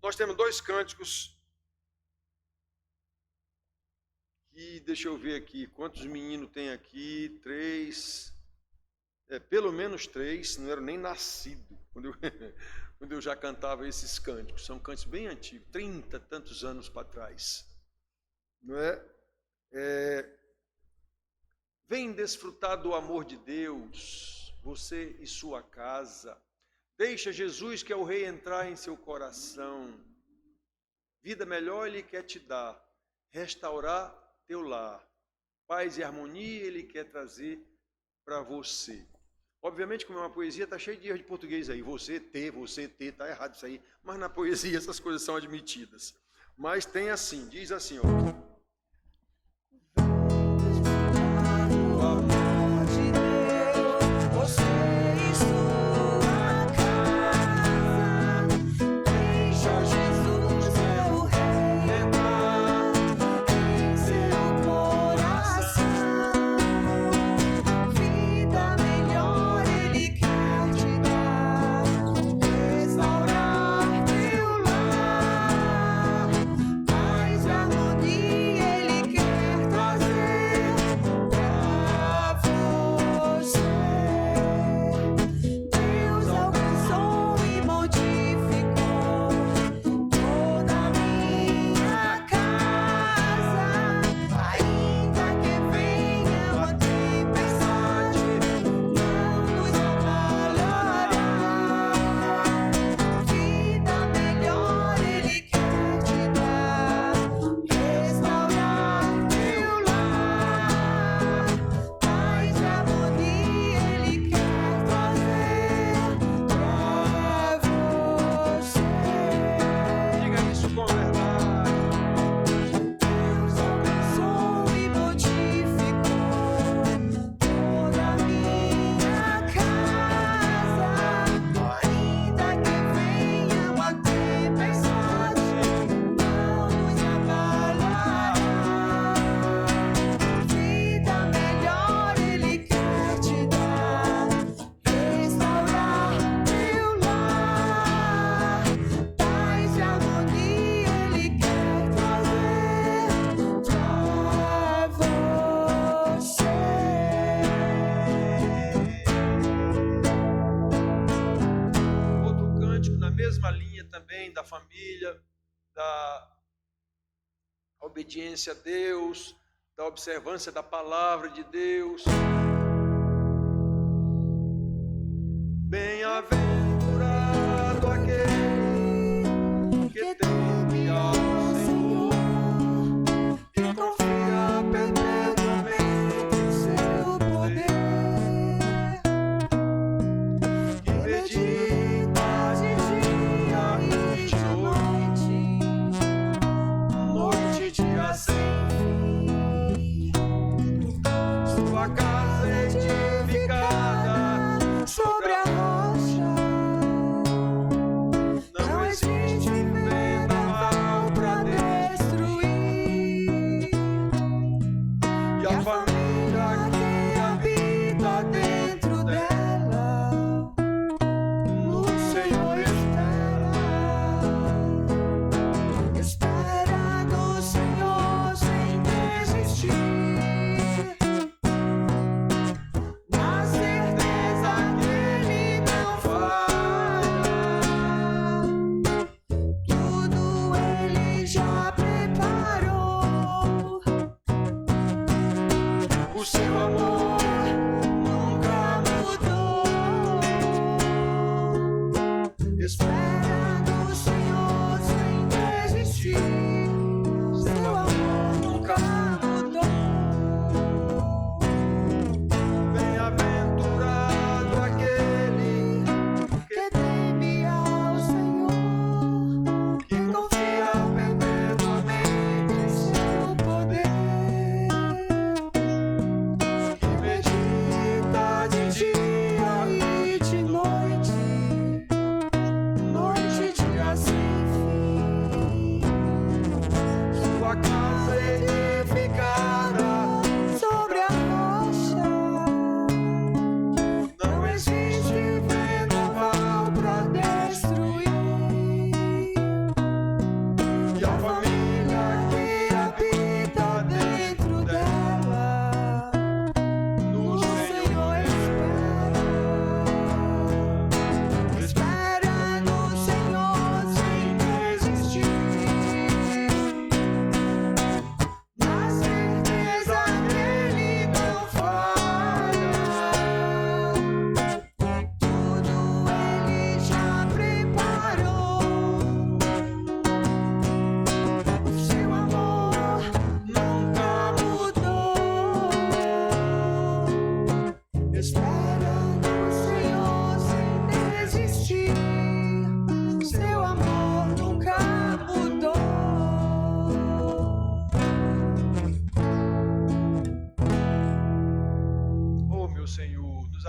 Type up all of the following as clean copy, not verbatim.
Nós temos dois cânticos que, deixa eu ver aqui, quantos meninos tem aqui? 3, pelo menos 3, não eram nem nascido quando eu já cantava esses cânticos. São cânticos bem antigos, 30 tantos anos para trás. Não é? Vem desfrutar do amor de Deus, você e sua casa. Deixa Jesus, que é o Rei, entrar em seu coração. Vida melhor Ele quer te dar, restaurar teu lar. Paz e harmonia Ele quer trazer para você. Obviamente, como é uma poesia, está cheio de erro de português aí. Você ter, está errado isso aí. Mas na poesia essas coisas são admitidas. Mas tem assim, diz assim, ó. Da família, da obediência a Deus, da observância da palavra de Deus. Bem-aventurado aquele que teme ao Senhor e confia perpetuamente em seu poder, que medita de dia e de noite e dia sem fim. Sua casa edificada sobre a rocha.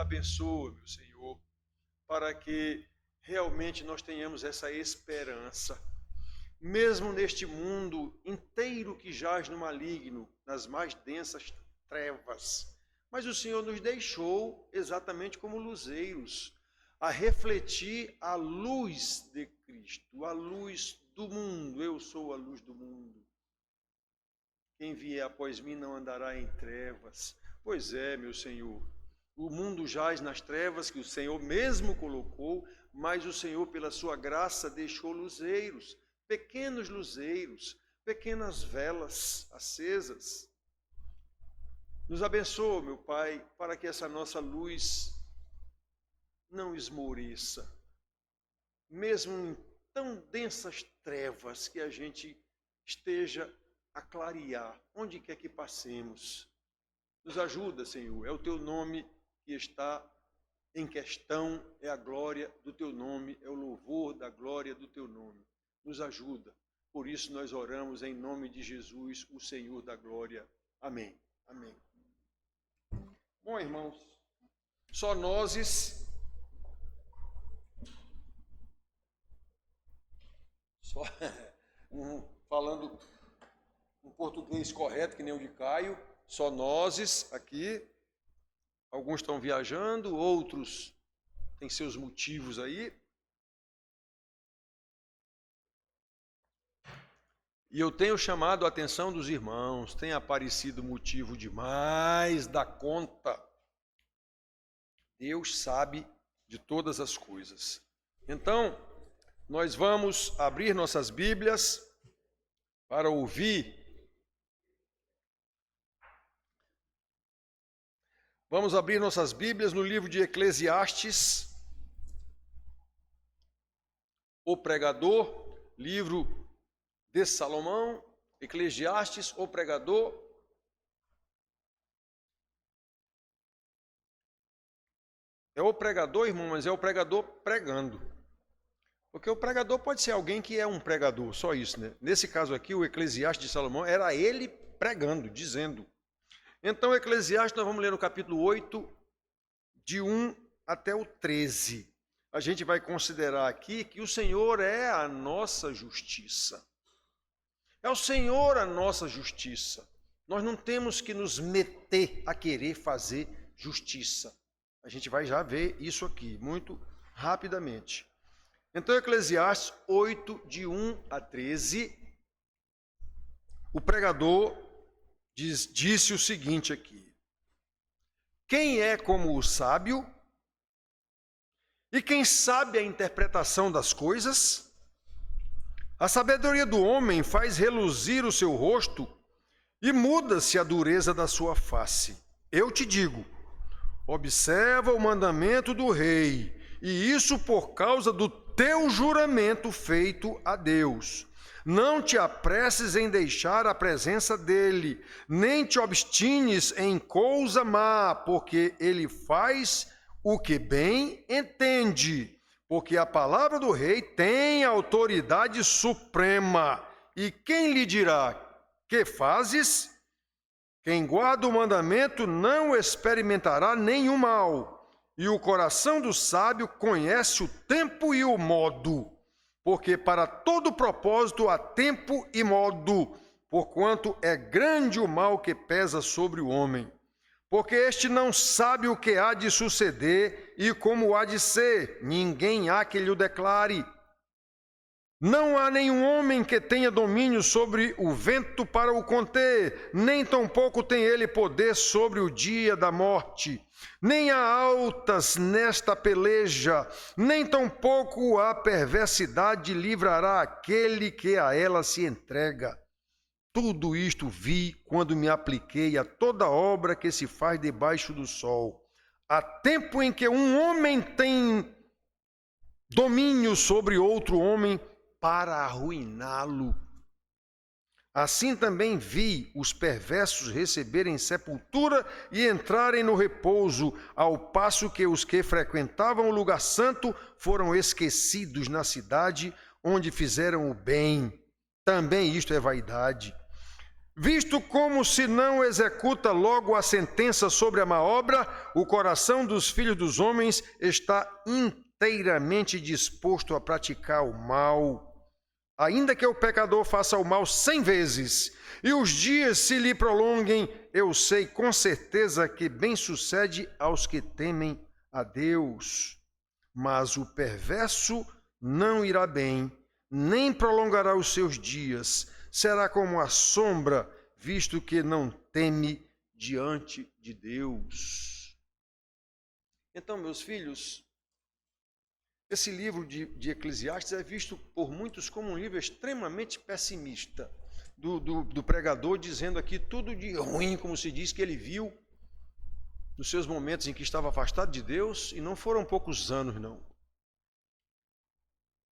abençoa, meu Senhor, para que realmente nós tenhamos essa esperança. Mesmo neste mundo inteiro que jaz no maligno, nas mais densas trevas, mas o Senhor nos deixou exatamente como luzeiros, a refletir a luz de Cristo, a luz do mundo. Eu sou a luz do mundo. Quem vier após mim não andará em trevas. Pois é, meu Senhor, o mundo jaz nas trevas que o Senhor mesmo colocou, mas o Senhor, pela sua graça, deixou luzeiros, pequenos luzeiros, pequenas velas acesas. Nos abençoa, meu Pai, para que essa nossa luz não esmoreça, mesmo em tão densas trevas, que a gente esteja a clarear, onde quer que passemos. Nos ajuda, Senhor, é o Teu nome que está em questão, é a glória do Teu nome, é o louvor da glória do Teu nome. Nos ajuda, por isso nós oramos em nome de Jesus, o Senhor da glória. Amém. Amém. Bom, irmãos, só nós falando um português correto, que nem o de Caio, só nós aqui. Alguns estão viajando, outros têm seus motivos aí. E eu tenho chamado a atenção dos irmãos, tem aparecido motivo demais da conta. Deus sabe de todas as coisas. Então, nós vamos abrir nossas Bíblias para ouvir. Vamos abrir nossas Bíblias no livro de Eclesiastes, o pregador, livro de Salomão, Eclesiastes, o pregador. É o pregador, irmão, mas é o pregador pregando. Porque o pregador pode ser alguém que é um pregador, só isso, né? Nesse caso aqui, o Eclesiastes de Salomão, era ele pregando, dizendo. Então, Eclesiastes, nós vamos ler no capítulo 8, de 1 até o 13. A gente vai considerar aqui que o Senhor é a nossa justiça. É o Senhor a nossa justiça. Nós não temos que nos meter a querer fazer justiça. A gente vai já ver isso aqui, muito rapidamente. Então, Eclesiastes 8, de 1 a 13, o pregador disse o seguinte aqui: quem é como o sábio? E quem sabe a interpretação das coisas? A sabedoria do homem faz reluzir o seu rosto e muda-se a dureza da sua face. Eu te digo, observa o mandamento do rei, e isso por causa do teu juramento feito a Deus. Não te apresses em deixar a presença dele, nem te obstines em coisa má, porque ele faz o que bem entende. Porque a palavra do rei tem autoridade suprema. E quem lhe dirá, que fazes? Quem guarda o mandamento não experimentará nenhum mal. E o coração do sábio conhece o tempo e o modo. Porque para todo propósito há tempo e modo, porquanto é grande o mal que pesa sobre o homem. Porque este não sabe o que há de suceder e como há de ser, ninguém há que lhe o declare. Não há nenhum homem que tenha domínio sobre o vento para o conter, nem tampouco tem ele poder sobre o dia da morte. Nem há altas nesta peleja, nem tampouco a perversidade livrará aquele que a ela se entrega. Tudo isto vi quando me apliquei a toda obra que se faz debaixo do sol. Há tempo em que um homem tem domínio sobre outro homem para arruiná-lo. Assim também vi os perversos receberem sepultura e entrarem no repouso, ao passo que os que frequentavam o lugar santo foram esquecidos na cidade onde fizeram o bem. Também isto é vaidade. Visto como se não executa logo a sentença sobre a má obra, o coração dos filhos dos homens está inteiramente disposto a praticar o mal, ainda que o pecador faça o mal 100 vezes, e os dias se lhe prolonguem, eu sei com certeza que bem sucede aos que temem a Deus. Mas o perverso não irá bem, nem prolongará os seus dias, será como a sombra, visto que não teme diante de Deus. Então, meus filhos, esse livro de Eclesiastes é visto por muitos como um livro extremamente pessimista, do pregador dizendo aqui tudo de ruim, como se diz, que ele viu nos seus momentos em que estava afastado de Deus, e não foram poucos anos, não.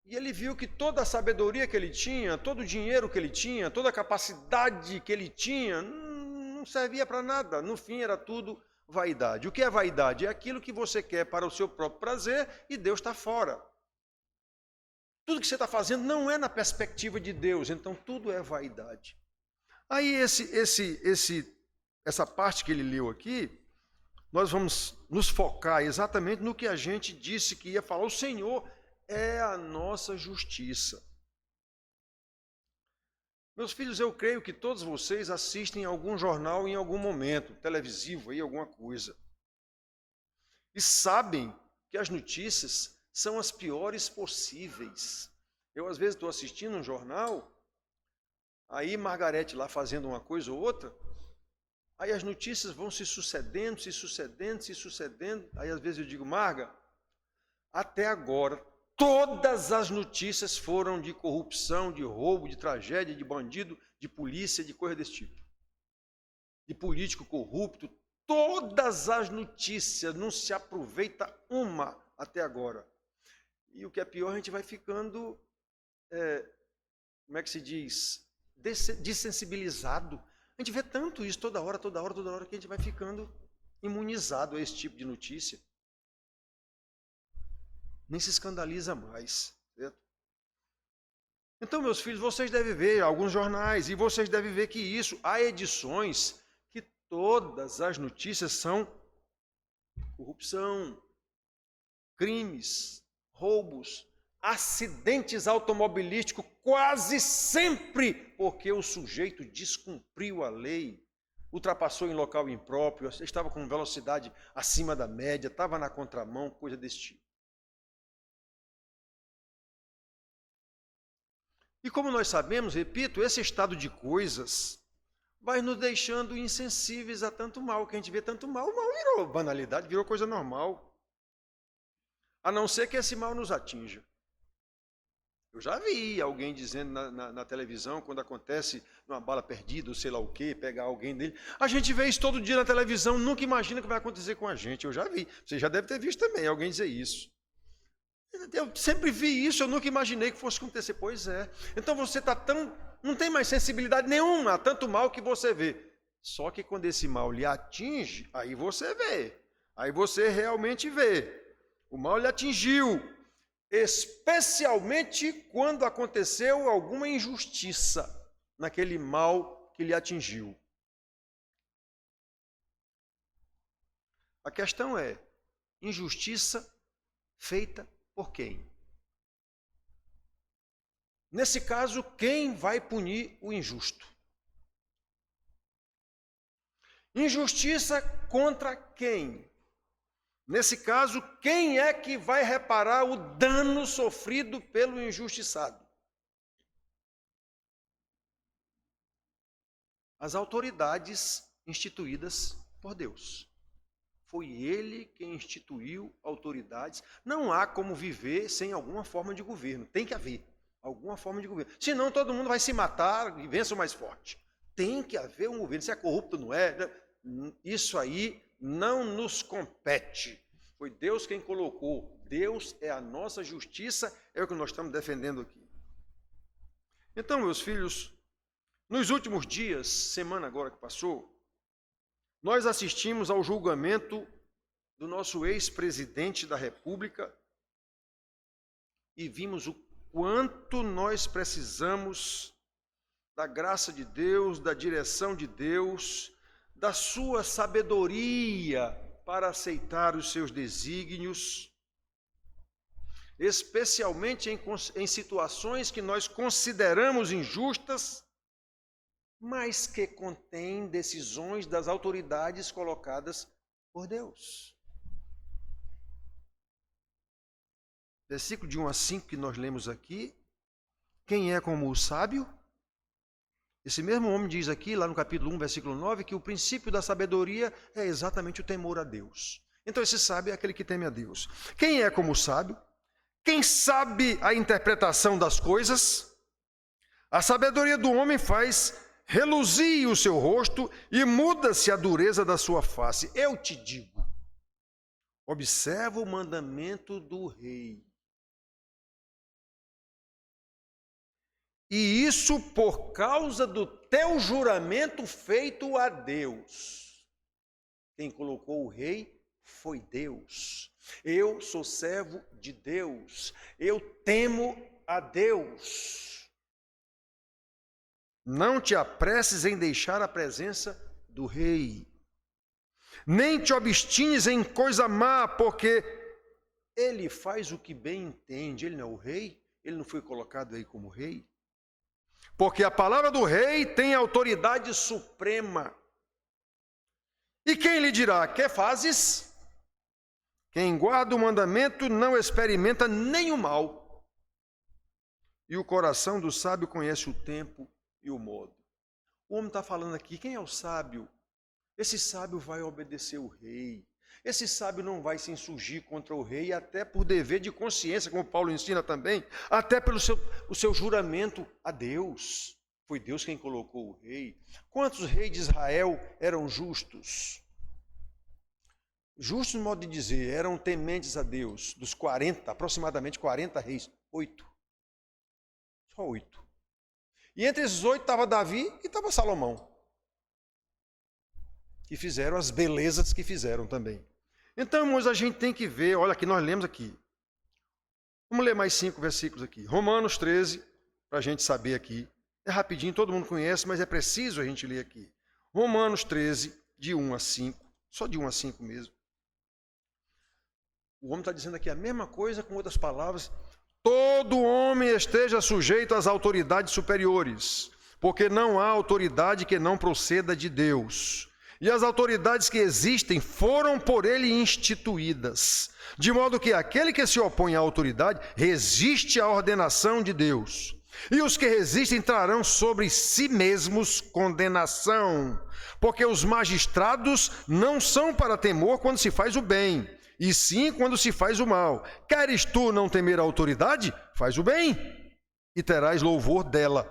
E ele viu que toda a sabedoria que ele tinha, todo o dinheiro que ele tinha, toda a capacidade que ele tinha, não servia para nada. No fim, era tudo vaidade. O que é vaidade? É aquilo que você quer para o seu próprio prazer e Deus está fora. Tudo que você está fazendo não é na perspectiva de Deus, então tudo é vaidade. Aí essa parte que ele leu aqui, nós vamos nos focar exatamente no que a gente disse que ia falar. O Senhor é a nossa justiça. Meus filhos, eu creio que todos vocês assistem algum jornal em algum momento, televisivo, aí, alguma coisa. E sabem que as notícias são as piores possíveis. Eu, às vezes, estou assistindo um jornal, aí Margarete lá fazendo uma coisa ou outra, aí as notícias vão se sucedendo, aí às vezes eu digo, Marga, até agora, todas as notícias foram de corrupção, de roubo, de tragédia, de bandido, de polícia, de coisa desse tipo. De político corrupto, todas as notícias, não se aproveita uma até agora. E o que é pior, a gente vai ficando, como é que se diz, dessensibilizado. A gente vê tanto isso toda hora, que a gente vai ficando imunizado a esse tipo de notícia. Nem se escandaliza mais, certo? Então, meus filhos, vocês devem ver alguns jornais, e vocês devem ver que há edições que todas as notícias são corrupção, crimes, roubos, acidentes automobilísticos, quase sempre porque o sujeito descumpriu a lei, ultrapassou em local impróprio, estava com velocidade acima da média, estava na contramão, coisa desse tipo. E como nós sabemos, repito, esse estado de coisas vai nos deixando insensíveis a tanto mal, que a gente vê tanto mal, o mal virou banalidade, virou coisa normal. A não ser que esse mal nos atinja. Eu já vi alguém dizendo na televisão, quando acontece uma bala perdida, ou sei lá o quê, pegar alguém dele. A gente vê isso todo dia na televisão, nunca imagina o que vai acontecer com a gente. Eu já vi. Você já deve ter visto também alguém dizer isso. Eu sempre vi isso, eu nunca imaginei que fosse acontecer. Pois é. Então você está não tem mais sensibilidade nenhuma a tanto mal que você vê. Só que quando esse mal lhe atinge, aí você vê. Aí você realmente vê. O mal lhe atingiu. Especialmente quando aconteceu alguma injustiça naquele mal que lhe atingiu. A questão é, injustiça feita por quem? Nesse caso, quem vai punir o injusto? Injustiça contra quem? Nesse caso, quem é que vai reparar o dano sofrido pelo injustiçado? As autoridades instituídas por Deus. Foi Ele quem instituiu autoridades. Não há como viver sem alguma forma de governo. Tem que haver alguma forma de governo. Senão todo mundo vai se matar e vença o mais forte. Tem que haver um governo. Se é corrupto, não é. Isso aí não nos compete. Foi Deus quem colocou. Deus é a nossa justiça, é o que nós estamos defendendo aqui. Então, meus filhos, nos últimos dias, semana agora que passou, nós assistimos ao julgamento do nosso ex-presidente da República e vimos o quanto nós precisamos da graça de Deus, da direção de Deus, da sua sabedoria para aceitar os seus desígnios, especialmente em situações que nós consideramos injustas, mas que contêm decisões das autoridades colocadas por Deus. Versículo de 1 a 5 que nós lemos aqui. Quem é como o sábio? Esse mesmo homem diz aqui, lá no capítulo 1, versículo 9, que o princípio da sabedoria é exatamente o temor a Deus. Então esse sábio é aquele que teme a Deus. Quem é como o sábio? Quem sabe a interpretação das coisas? A sabedoria do homem faz reluzir o seu rosto e muda-se a dureza da sua face. Eu te digo, observa o mandamento do rei. E isso por causa do teu juramento feito a Deus. Quem colocou o rei foi Deus. Eu sou servo de Deus. Eu temo a Deus. Não te apresses em deixar a presença do rei. Nem te obstines em coisa má, porque ele faz o que bem entende. Ele não é o rei, ele não foi colocado aí como rei. Porque a palavra do rei tem autoridade suprema. E quem lhe dirá, que fazes? Quem guarda o mandamento não experimenta nem o mal. E o coração do sábio conhece o tempo e o modo. O homem está falando aqui, quem é o sábio? Esse sábio vai obedecer o rei. Esse sábio não vai se insurgir contra o rei, até por dever de consciência, como Paulo ensina também, até pelo seu juramento a Deus. Foi Deus quem colocou o rei. Quantos reis de Israel eram justos? Justos, no modo de dizer, eram tementes a Deus. Dos 40, aproximadamente 40 reis, 8. Só 8. E entre esses 8 estava Davi e estava Salomão, que fizeram as belezas que fizeram também. Então, irmãos, a gente tem que ver, olha aqui, nós lemos aqui. Vamos ler mais 5 versículos aqui. Romanos 13, para a gente saber aqui. É rapidinho, todo mundo conhece, mas é preciso a gente ler aqui. Romanos 13, de 1 a 5, só de 1 a 5 mesmo. O homem está dizendo aqui a mesma coisa, com outras palavras. Todo homem esteja sujeito às autoridades superiores, porque não há autoridade que não proceda de Deus. E as autoridades que existem foram por ele instituídas, de modo que aquele que se opõe à autoridade resiste à ordenação de Deus. E os que resistem trarão sobre si mesmos condenação, porque os magistrados não são para temor quando se faz o bem, e sim quando se faz o mal. Queres tu não temer a autoridade? Faz o bem, e terás louvor dela,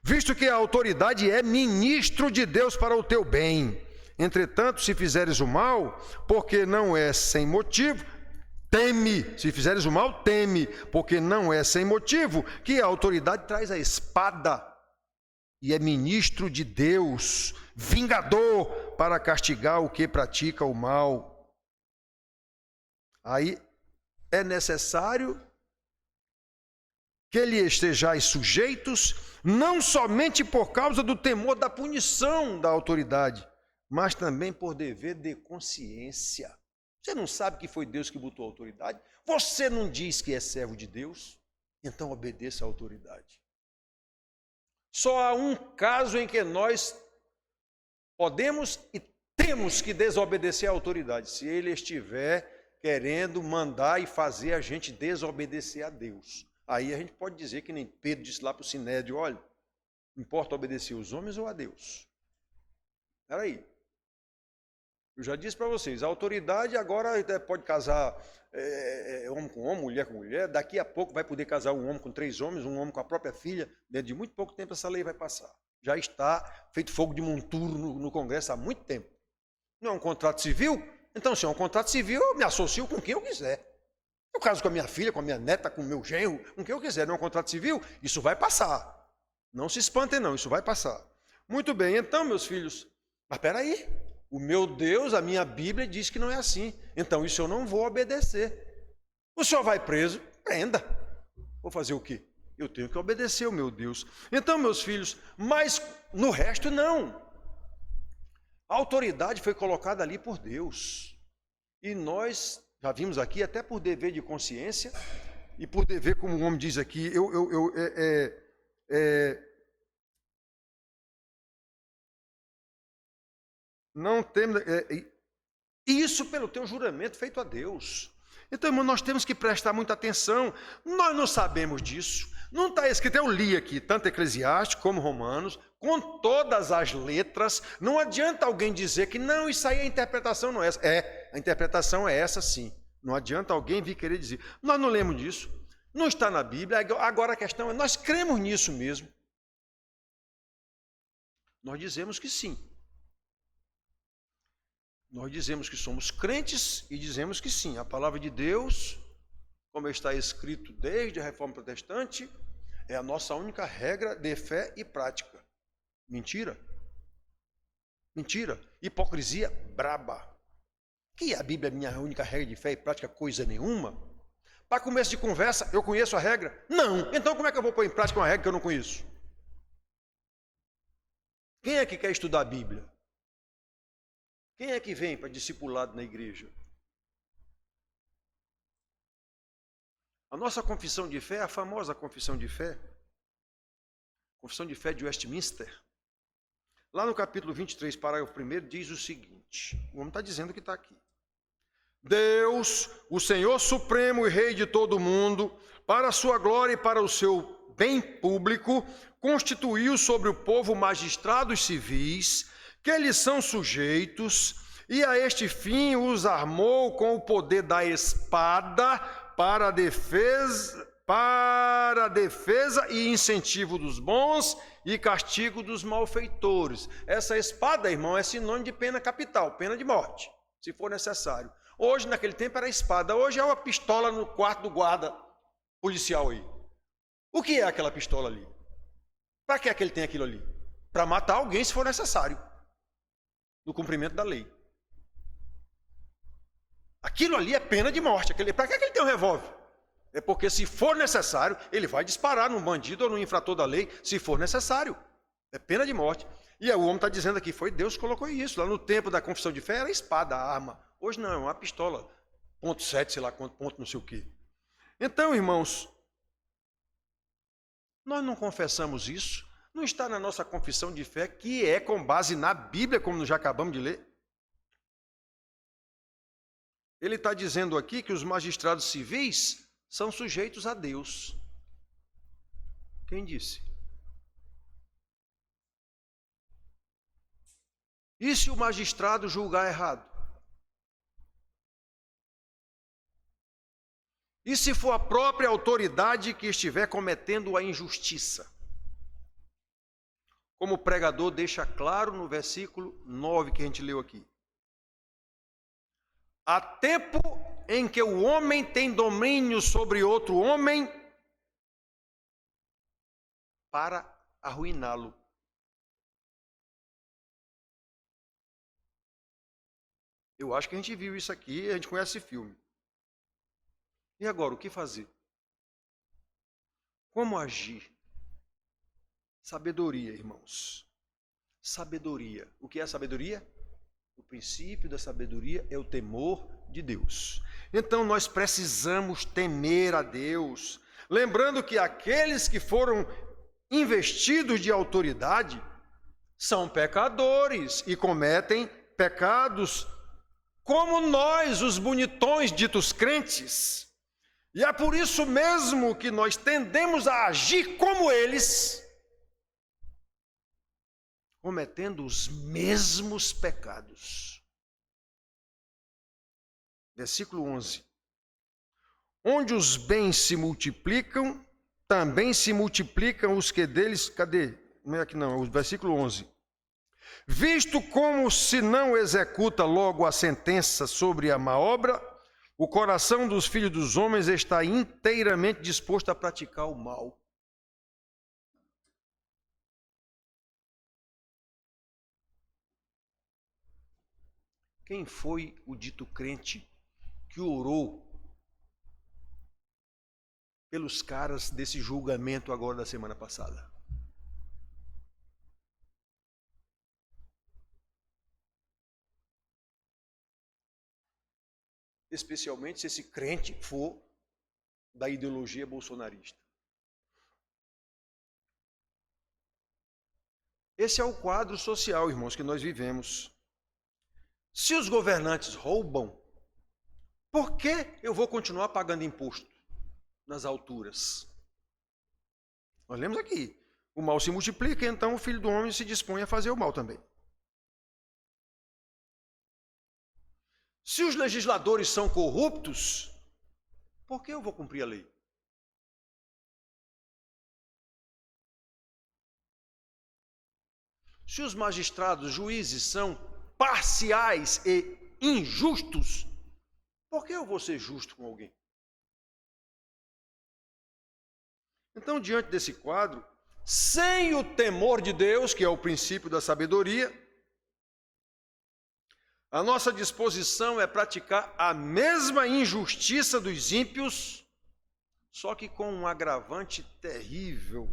visto que a autoridade é ministro de Deus para o teu bem. Entretanto, se fizeres o mal, porque não é sem motivo, teme. Se fizeres o mal, teme, porque não é sem motivo que a autoridade traz a espada e é ministro de Deus, vingador para castigar o que pratica o mal. Aí é necessário que lhe estejais sujeitos, não somente por causa do temor da punição da autoridade, mas também por dever de consciência. Você não sabe que foi Deus que botou a autoridade? Você não diz que é servo de Deus? Então obedeça à autoridade. Só há um caso em que nós podemos e temos que desobedecer à autoridade, se ele estiver querendo mandar e fazer a gente desobedecer a Deus. Aí a gente pode dizer que nem Pedro disse lá para o Sinédrio, olha, importa obedecer os homens ou a Deus? Espera aí. Eu já disse para vocês, a autoridade agora pode casar homem com homem, mulher com mulher, daqui a pouco vai poder casar um homem com 3 homens, um homem com a própria filha, dentro de muito pouco tempo essa lei vai passar. Já está feito fogo de monturo no Congresso há muito tempo. Não é um contrato civil? Então, se é um contrato civil, eu me associo com quem eu quiser. Eu caso com a minha filha, com a minha neta, com o meu genro, com quem eu quiser. Não é um contrato civil? Isso vai passar. Não se espantem não, isso vai passar. Muito bem, então, meus filhos, mas espera aí. O meu Deus, a minha Bíblia diz que não é assim. Então, isso eu não vou obedecer. O senhor vai preso, prenda. Vou fazer o quê? Eu tenho que obedecer ao meu Deus. Então, meus filhos, mas no resto não. A autoridade foi colocada ali por Deus. E nós, já vimos aqui, até por dever de consciência, e por dever, como o homem diz aqui, não temos... isso pelo teu juramento feito a Deus. Então, irmão, nós temos que prestar muita atenção. Nós não sabemos disso. Não está escrito, eu li aqui, tanto Eclesiástico como Romanos, com todas as letras. Não adianta alguém dizer que não, isso aí a interpretação não é essa. A interpretação é essa sim. Não adianta alguém vir querer dizer. Nós não lemos disso. Não está na Bíblia. Agora a questão é, nós cremos nisso mesmo. Nós dizemos que sim. Nós dizemos que somos crentes e dizemos que sim. A palavra de Deus, como está escrito desde a Reforma Protestante, é a nossa única regra de fé e prática. Mentira. Mentira. Hipocrisia braba. Que a Bíblia é minha única regra de fé e prática? Coisa nenhuma. Para começo de conversa, eu conheço a regra? Não. Então como é que eu vou pôr em prática uma regra que eu não conheço? Quem é que quer estudar a Bíblia? Quem é que vem para discipulado na igreja? A nossa confissão de fé, a famosa confissão de fé de Westminster, lá no capítulo 23, parágrafo 1, diz o seguinte, o homem está dizendo que está aqui. Deus, o Senhor Supremo e Rei de todo o mundo, para a sua glória e para o seu bem público, constituiu sobre o povo magistrados civis, que lhes são sujeitos, e a este fim os armou com o poder da espada para a defesa e incentivo dos bons e castigo dos malfeitores. Essa espada, irmão, é sinônimo de pena capital, pena de morte, se for necessário. Hoje, naquele tempo, era espada. Hoje é uma pistola no quarto do guarda policial aí. O que é aquela pistola ali? Para que é que ele tem aquilo ali? Para matar alguém, se for necessário, no cumprimento da lei. Aquilo ali é pena de morte. Para que ele tem um revólver? É porque, se for necessário, ele vai disparar num bandido ou num infrator da lei, se for necessário. É pena de morte. E o homem está dizendo aqui, foi Deus que colocou isso. Lá no tempo da confissão de fé era a espada, a arma. Hoje não, é uma pistola, ponto 7, sei lá quanto, ponto não sei o quê. Então, irmãos, nós não confessamos isso. Não está na nossa confissão de fé, que é com base na Bíblia, como nós já acabamos de ler. Ele está dizendo aqui que os magistrados civis são sujeitos a Deus. Quem disse? E se o magistrado julgar errado? E se for a própria autoridade que estiver cometendo a injustiça? Como o pregador deixa claro no versículo 9 que a gente leu aqui. Há tempo em que o homem tem domínio sobre outro homem para arruiná-lo. Eu acho que a gente viu isso aqui, a gente conhece esse filme. E agora, o que fazer? Como agir? Sabedoria, irmãos. Sabedoria. O que é sabedoria? O princípio da sabedoria é o temor de Deus. Então nós precisamos temer a Deus. Lembrando que aqueles que foram investidos de autoridade são pecadores e cometem pecados como nós, os bonitões ditos crentes. E é por isso mesmo que nós tendemos a agir como eles, cometendo os mesmos pecados. Versículo 11. Onde os bens se multiplicam, também se multiplicam os que deles... Cadê? Não é aqui não, o versículo 11. Visto como se não executa logo a sentença sobre a má obra, o coração dos filhos dos homens está inteiramente disposto a praticar o mal. Quem foi o dito crente que orou pelos caras desse julgamento agora da semana passada. Especialmente se esse crente for da ideologia bolsonarista. Esse é o quadro social, irmãos, que nós vivemos. Se os governantes roubam, por que eu vou continuar pagando imposto nas alturas? Nós lemos aqui, o mal se multiplica, então o Filho do Homem se dispõe a fazer o mal também. Se os legisladores são corruptos, por que eu vou cumprir a lei? Se os magistrados, juízes são parciais e injustos, por que eu vou ser justo com alguém? Então, diante desse quadro, sem o temor de Deus, que é o princípio da sabedoria, a nossa disposição é praticar a mesma injustiça dos ímpios, só que com um agravante terrível.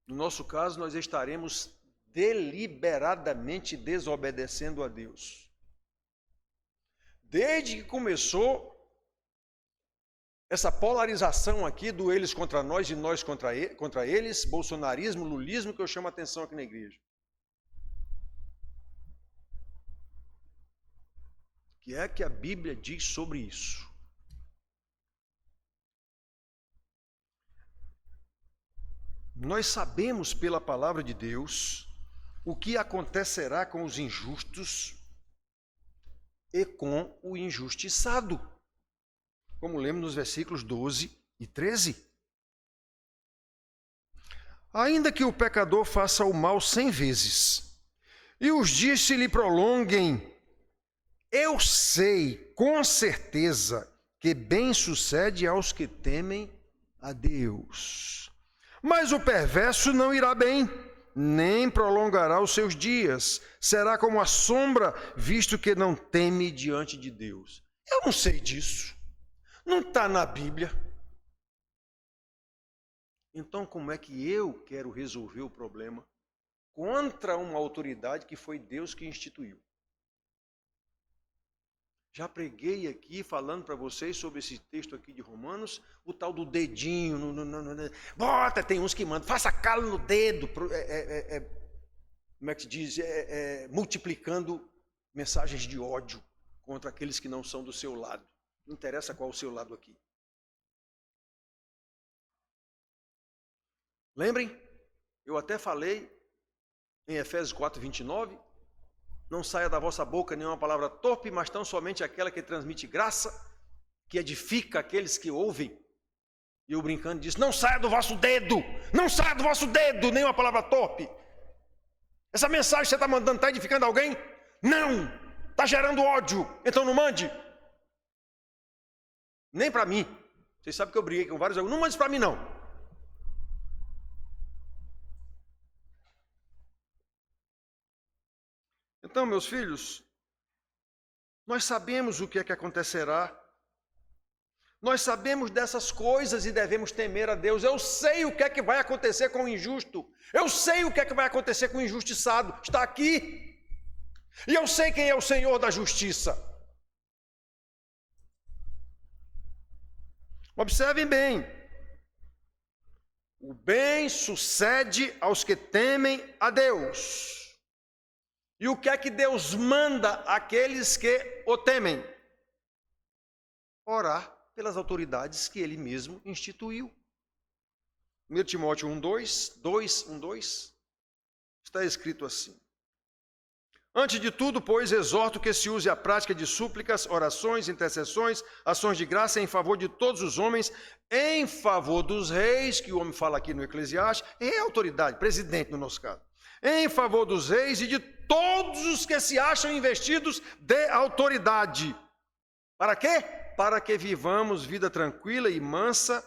No nosso caso, nós estaremos deliberadamente desobedecendo a Deus. Desde que começou essa polarização aqui do eles contra nós e nós contra eles, bolsonarismo, lulismo, que eu chamo a atenção aqui na igreja. O que é que a Bíblia diz sobre isso? Nós sabemos pela palavra de Deus o que acontecerá com os injustos e com o injustiçado, como lemos nos versículos 12 e 13. Ainda que o pecador faça o mal 100 vezes e os dias se lhe prolonguem, eu sei com certeza que bem sucede aos que temem a Deus. Mas o perverso não irá bem, nem prolongará os seus dias. Será como a sombra, visto que não teme diante de Deus. Eu não sei disso. Não está na Bíblia. Então, como é que eu quero resolver o problema contra uma autoridade que foi Deus que instituiu? Já preguei aqui, falando para vocês sobre esse texto aqui de Romanos, o tal do dedinho, bota, tem uns que mandam, faça calo no dedo, como é que se diz, multiplicando mensagens de ódio contra aqueles que não são do seu lado. Não interessa qual é o seu lado aqui. Lembrem, eu até falei em Efésios 4:29, não saia da vossa boca nenhuma palavra torpe, mas tão somente aquela que transmite graça, que edifica aqueles que ouvem. E eu brincando disse, não saia do vosso dedo nenhuma palavra torpe. Essa mensagem que você está mandando está edificando alguém? Não, está gerando ódio, então não mande. Nem para mim. Vocês sabem que eu briguei com vários, não mande para mim não. Então, meus filhos, nós sabemos o que é que acontecerá. Nós sabemos dessas coisas e devemos temer a Deus. Eu sei o que é que vai acontecer com o injusto. Eu sei o que é que vai acontecer com o injustiçado. Está aqui. E eu sei quem é o Senhor da justiça. Observem bem. O bem sucede aos que temem a Deus. E o que é que Deus manda àqueles que o temem? Orar pelas autoridades que ele mesmo instituiu. 1 Timóteo 1:2 está escrito assim. Antes de tudo, pois, exorto que se use a prática de súplicas, orações, intercessões, ações de graça em favor de todos os homens, em favor dos reis, que o homem fala aqui no Eclesiastes, é autoridade, presidente no nosso caso, em favor dos reis e de todos os que se acham investidos de autoridade. Para quê? Para que vivamos vida tranquila e mansa,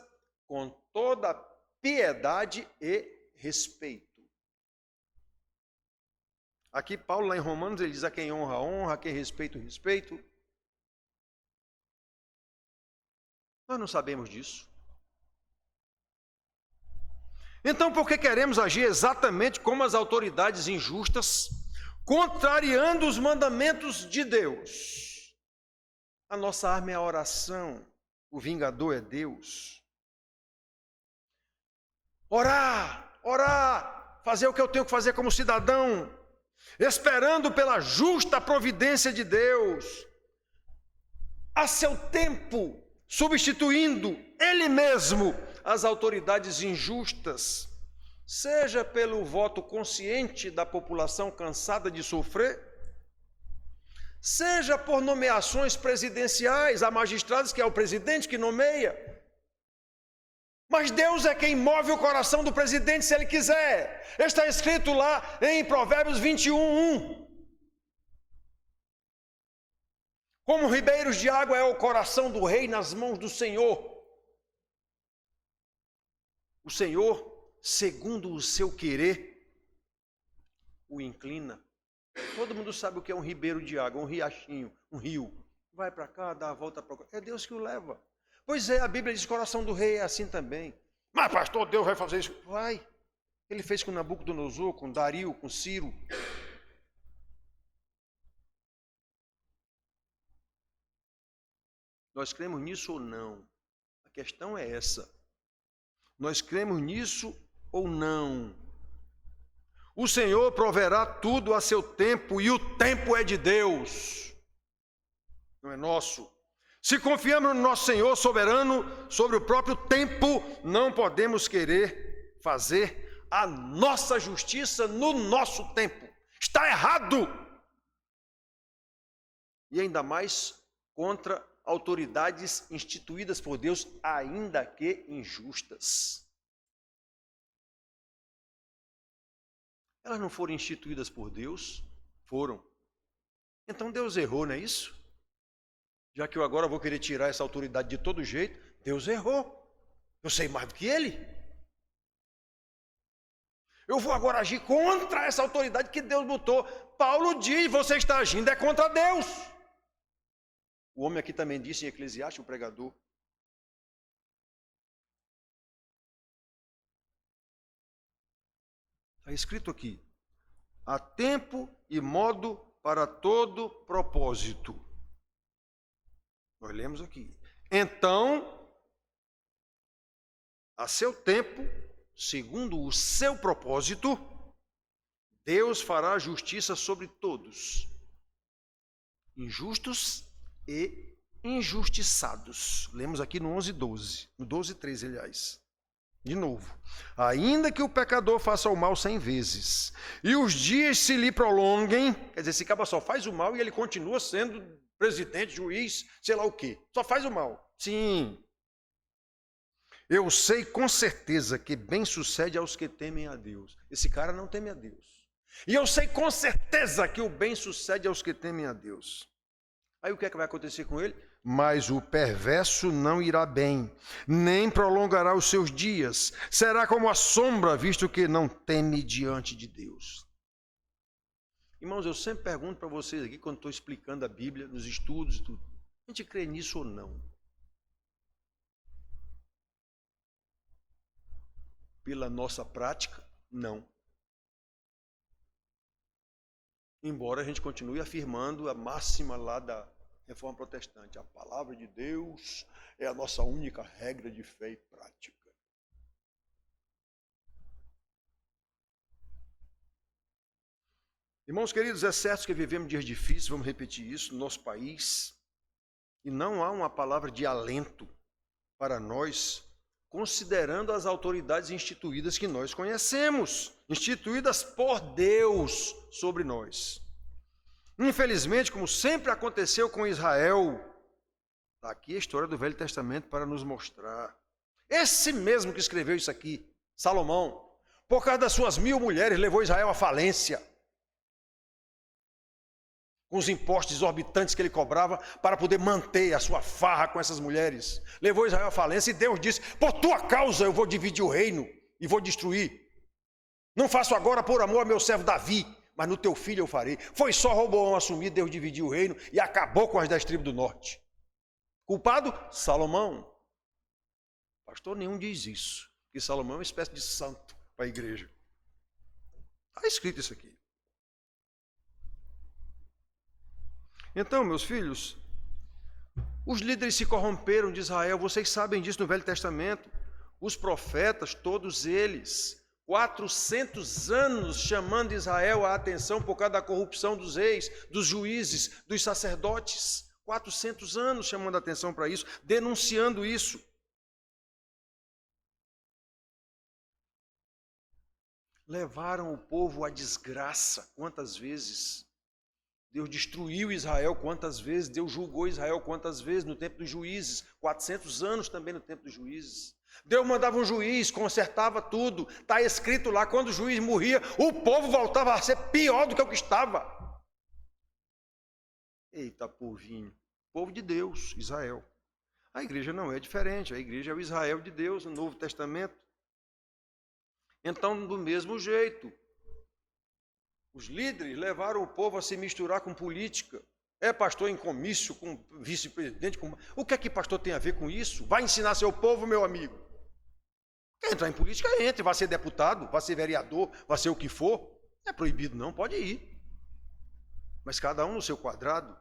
com toda piedade e respeito. Aqui Paulo, lá em Romanos, ele diz a quem honra, honra, a quem respeita, respeito. Nós não sabemos disso. Então, por que queremos agir exatamente como as autoridades injustas, contrariando os mandamentos de Deus? A nossa arma é a oração, o vingador é Deus. Orar, fazer o que eu tenho que fazer como cidadão, esperando pela justa providência de Deus, a seu tempo, substituindo Ele mesmo as autoridades injustas, seja pelo voto consciente da população cansada de sofrer, seja por nomeações presidenciais a magistrados, que é o presidente que nomeia. Mas Deus é quem move o coração do presidente se Ele quiser. Está escrito lá em Provérbios 21:1. Como ribeiros de água é o coração do rei nas mãos do Senhor. O Senhor, segundo o seu querer, o inclina. Todo mundo sabe o que é um ribeiro de água, um riachinho, um rio. Vai para cá, dá a volta para cá. É Deus que o leva. Pois é, a Bíblia diz que o coração do rei é assim também. Mas pastor, Deus vai fazer isso? Vai. Ele fez com Nabucodonosor, com Dario, com Ciro. Nós cremos nisso ou não? A questão é essa. Nós cremos nisso ou não? O Senhor proverá tudo a seu tempo, e o tempo é de Deus, não é nosso. Se confiamos no nosso Senhor soberano sobre o próprio tempo, não podemos querer fazer a nossa justiça no nosso tempo. Está errado! E ainda mais contra autoridades instituídas por Deus, ainda que injustas. Elas não foram instituídas por Deus? Foram. Então Deus errou, não é isso? Já que eu agora vou querer tirar essa autoridade de todo jeito, Deus errou. Eu sei mais do que Ele. Eu vou agora agir contra essa autoridade que Deus botou. Paulo diz, você está agindo é contra Deus. O homem aqui também disse em Eclesiastes, o pregador. Está escrito aqui, há tempo e modo para todo propósito. Nós lemos aqui. Então, a seu tempo, segundo o seu propósito, Deus fará justiça sobre todos, injustos e injustiçados. Lemos aqui no 11:12, no 12:13, aliás. De novo, ainda que o pecador faça o mal 100 vezes, e os dias se lhe prolonguem, quer dizer, esse cara só faz o mal e ele continua sendo presidente, juiz, sei lá o quê, só faz o mal. Sim, eu sei com certeza que bem sucede aos que temem a Deus. Esse cara não teme a Deus. E eu sei com certeza que o bem sucede aos que temem a Deus. Aí o que é que vai acontecer com ele? Mas o perverso não irá bem, nem prolongará os seus dias. Será como a sombra, visto que não teme diante de Deus. Irmãos, eu sempre pergunto para vocês aqui, quando estou explicando a Bíblia, nos estudos e tudo, a gente crê nisso ou não? Pela nossa prática, não. Embora a gente continue afirmando a máxima lá da Reforma Protestante, a palavra de Deus é a nossa única regra de fé e prática. Irmãos queridos, é certo que vivemos dias difíceis, vamos repetir isso, no nosso país, e não há uma palavra de alento para nós, considerando as autoridades instituídas que nós conhecemos, instituídas por Deus sobre nós. Infelizmente, como sempre aconteceu com Israel, está aqui a história do Velho Testamento para nos mostrar. Esse mesmo que escreveu isso aqui, Salomão, por causa das suas 1000 mulheres, levou Israel à falência. Com os impostos exorbitantes que ele cobrava para poder manter a sua farra com essas mulheres. Levou Israel à falência e Deus disse, por tua causa eu vou dividir o reino e vou destruir. Não faço agora por amor a meu servo Davi, mas no teu filho eu farei. Foi só Roboão assumir, Deus dividiu o reino e acabou com as 10 tribos do norte. Culpado? Salomão. Pastor nenhum diz isso, que Salomão é uma espécie de santo. para a igreja. Está escrito isso aqui. Então, meus filhos, os líderes se corromperam de Israel, vocês sabem disso no Velho Testamento. Os profetas, todos eles, 400 anos chamando Israel a atenção por causa da corrupção dos reis, dos juízes, dos sacerdotes. 400 anos chamando a atenção para isso, denunciando isso. Levaram o povo à desgraça. Quantas vezes Deus destruiu Israel? Quantas vezes Deus julgou Israel? Quantas vezes? No tempo dos juízes. 400 anos também no tempo dos juízes. Deus mandava um juiz, consertava tudo. Está escrito lá, quando o juiz morria, o povo voltava a ser pior do que o que estava. Eita, povinho. Povo de Deus, Israel. A igreja não é diferente. A igreja é o Israel de Deus no Novo Testamento. Então, do mesmo jeito, os líderes levaram o povo a se misturar com política. É pastor em comício, com vice-presidente. O que é que pastor tem a ver com isso? Vai ensinar seu povo, meu amigo. Quer entrar em política, entre. Vai ser deputado, vai ser vereador, vai ser o que for. Não é proibido não, pode ir. Mas cada um no seu quadrado.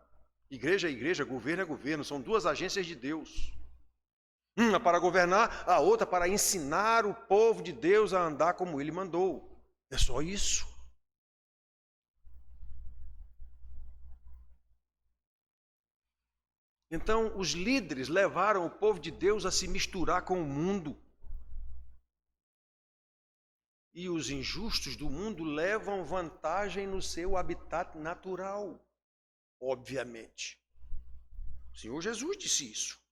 Igreja é igreja, governo é governo. São duas agências de Deus. Uma para governar, a outra para ensinar o povo de Deus a andar como ele mandou. É só isso. Então, os líderes levaram o povo de Deus a se misturar com o mundo. E os injustos do mundo levam vantagem no seu habitat natural, obviamente. O Senhor Jesus disse isso.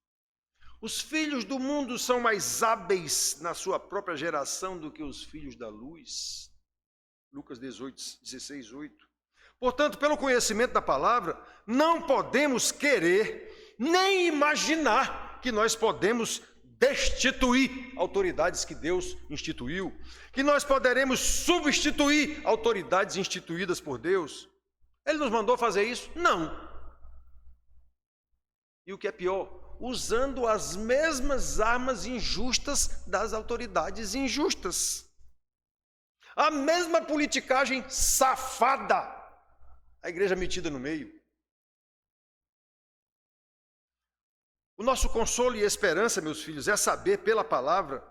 Os filhos do mundo são mais hábeis na sua própria geração do que os filhos da luz. Lucas 16, 8. Portanto, pelo conhecimento da palavra, não podemos querer nem imaginar que nós podemos destituir autoridades que Deus instituiu, que nós poderemos substituir autoridades instituídas por Deus. Ele nos mandou fazer isso? Não. E o que é pior, usando as mesmas armas injustas das autoridades injustas. A mesma politicagem safada, a igreja metida no meio. O nosso consolo e esperança, meus filhos, é saber pela palavra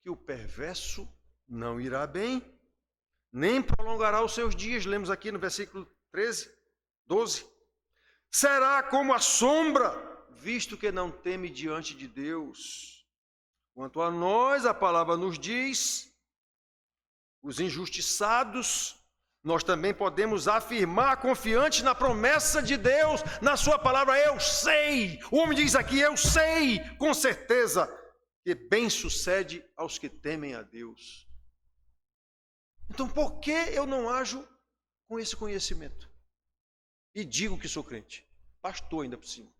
que o perverso não irá bem, nem prolongará os seus dias. Lemos aqui no versículo 13, 12. Será como a sombra, visto que não teme diante de Deus. Quanto a nós, a palavra nos diz, os injustiçados, nós também podemos afirmar confiantes na promessa de Deus, na sua palavra, eu sei. O homem diz aqui, eu sei, com certeza, que bem sucede aos que temem a Deus. Então, por que eu não ajo com esse conhecimento? E digo que sou crente, pastor ainda por cima.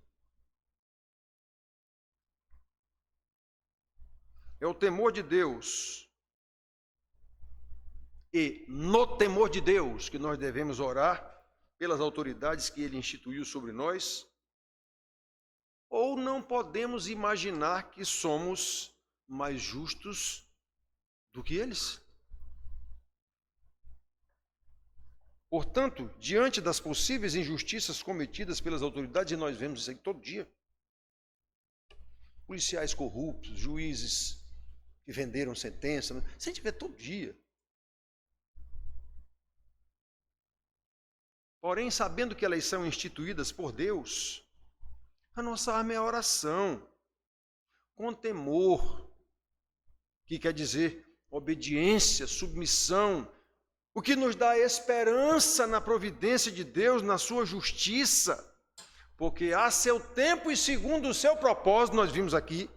É o temor de Deus. E no temor de Deus que nós devemos orar pelas autoridades que Ele instituiu sobre nós, ou não podemos imaginar que somos mais justos do que eles? Portanto, diante das possíveis injustiças cometidas pelas autoridades, e nós vemos isso aí todo dia, policiais corruptos, juízes que venderam sentença, isso a gente vê todo dia. Porém, sabendo que elas são instituídas por Deus, a nossa arma é a oração, com temor, que quer dizer obediência, submissão, o que nos dá esperança na providência de Deus, na sua justiça, porque a seu tempo e segundo o seu propósito, nós vimos aqui,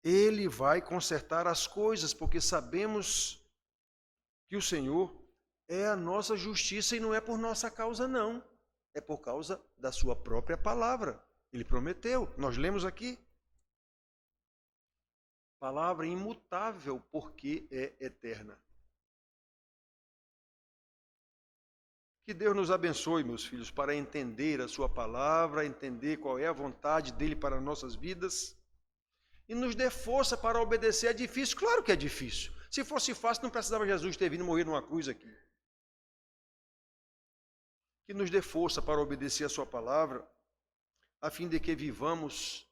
Ele vai consertar as coisas, porque sabemos que o Senhor é a nossa justiça e não é por nossa causa, não. É por causa da sua própria palavra. Ele prometeu, nós lemos aqui. Palavra imutável, porque é eterna. Que Deus nos abençoe, meus filhos, para entender a sua palavra, entender qual é a vontade dele para nossas vidas e nos dê força para obedecer. É difícil? Claro que é difícil. Se fosse fácil, não precisava Jesus ter vindo morrer numa cruz aqui. Que nos dê força para obedecer a sua palavra, a fim de que vivamos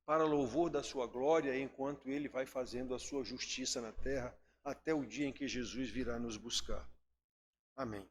para louvor da sua glória, enquanto ele vai fazendo a sua justiça na terra, até o dia em que Jesus virá nos buscar. Amém.